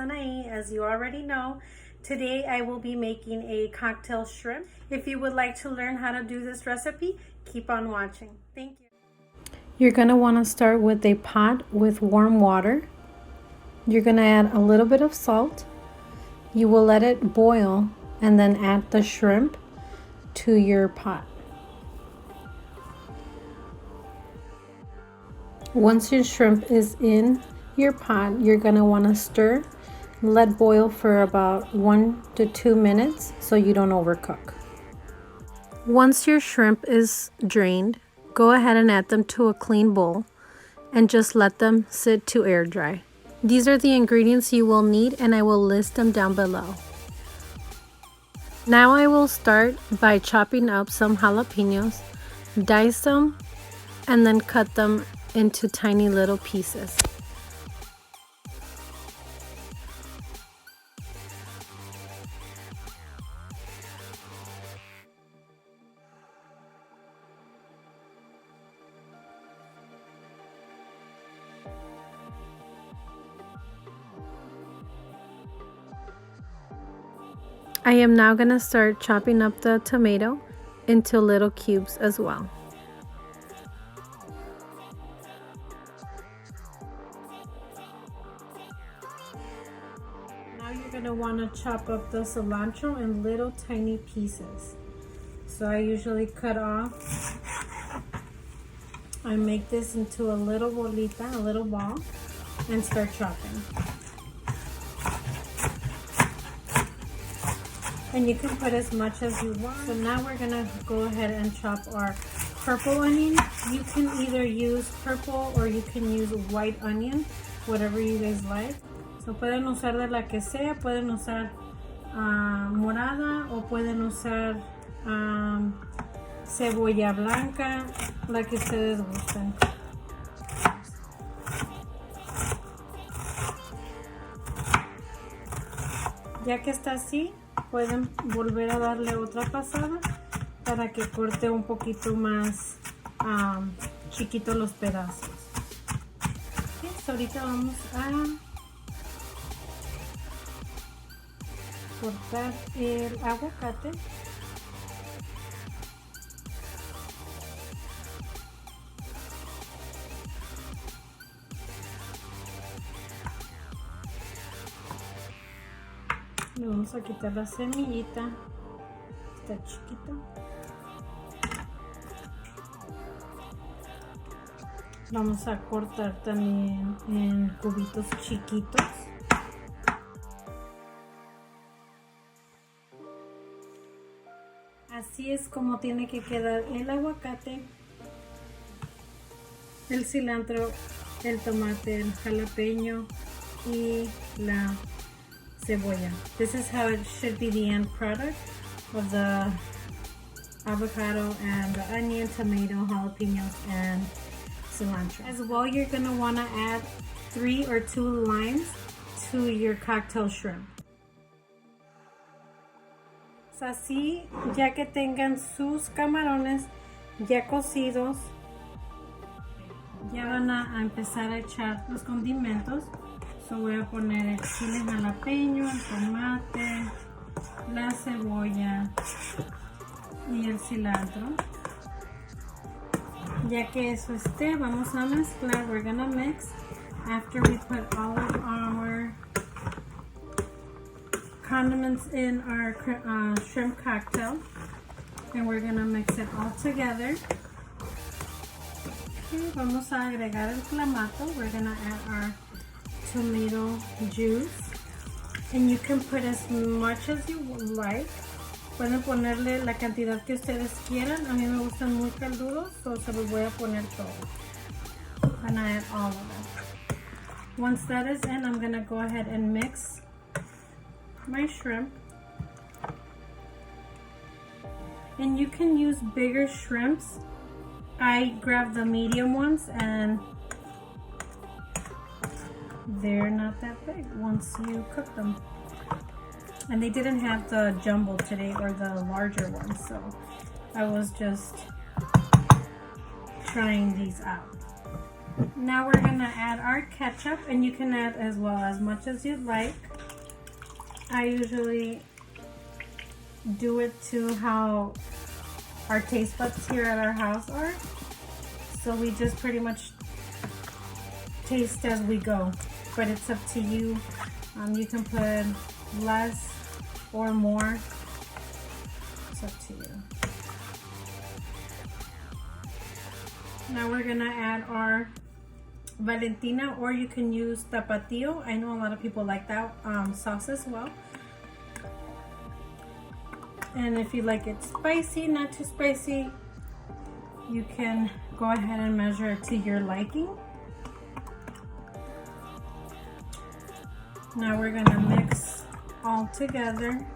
Salsa-I, as you already know. Today I will be making a cocktail shrimp. If you would like to learn how to do this recipe, keep on watching. Thank you. You're going to want to start with a pot with warm water. You're going to add a little bit of salt. You will let it boil and then add the shrimp to your pot. Once your shrimp is in your pot, you're going to want to stir. Let boil for about 1 to 2 minutes so you don't overcook. Once your shrimp is drained, go ahead and add them to a clean bowl and just let them sit to air dry. These are the ingredients you will need, and I will list them down below. Now I will start by chopping up some jalapeños, dice them, and then cut them into tiny little pieces. I am now going to start chopping up the tomato into little cubes as well. Now you're going to want to chop up the cilantro in little tiny pieces. So I usually cut off, I make this into a little bolita, a little ball, and start chopping. And you can put as much as you want. So now we're gonna go ahead and chop our purple onion. You can either use purple or you can use white onion, whatever you guys like. So pueden usar de la que sea, pueden usar morada o pueden usar cebolla blanca, la que ustedes gusten. Ya que está así, pueden volver a darle otra pasada para que corte un poquito más chiquito los pedazos. Okay, so ahorita vamos a cortar el aguacate. Le vamos a quitar la semillita, está chiquita. Vamos a cortar también en cubitos chiquitos. Así es como tiene que quedar el aguacate, el cilantro, el tomate, el jalapeño y la cebolla. This is how it should be the end product of the avocado and the onion, tomato, jalapenos, and cilantro. As well, you're going to want to add 3 or 2 limes to your cocktail shrimp. So así, ya que tengan sus camarones ya cocidos, ya van a empezar a echar los condimentos. So voy a poner el chile jalapeño, el tomate, la cebolla y el cilantro. Ya que eso esté, vamos a mezclar. We're gonna mix after we put all of our condiments in our shrimp cocktail, and we're gonna mix it all together. Okay, vamos a agregar el clamato. We're gonna add our tomato juice, and you can put as much as you like. Pueden ponerle la cantidad que ustedes quieran. A mí me gustan muy caldudos, so se los voy a poner todo. And I add all of it. Once that is in, I'm gonna go ahead and mix my shrimp. And you can use bigger shrimps. I grabbed the medium ones, and they're not that big once you cook them. And they didn't have the jumbo today or the larger ones, so I was just trying these out. Now we're gonna add our ketchup, and you can add as well as much as you'd like. I usually do it to how our taste buds here at our house are. So we just pretty much taste as we go, but it's up to you. You can put less or more. It's up to you. Now we're gonna add our Valentina, or you can use Tapatio. I know a lot of people like that sauce as well. And if you like it spicy, not too spicy, you can go ahead and measure it to your liking. Now we're gonna mix all together.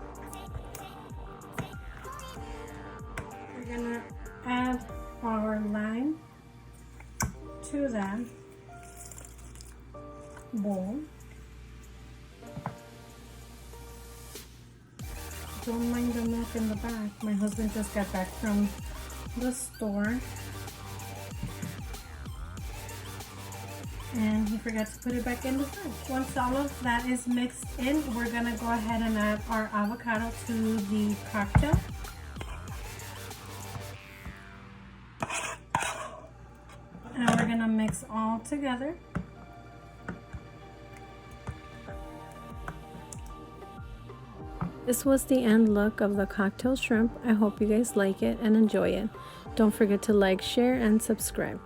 We're gonna add our lime to that bowl. Don't mind the milk in the back. My husband just got back from the store and he forgot to put it back in the fridge. Once all of that is mixed in, we're gonna go ahead and add our avocado to the cocktail. And we're gonna mix all together. This was the end look of the cocktail shrimp. I hope you guys like it and enjoy it. Don't forget to like, share, and subscribe.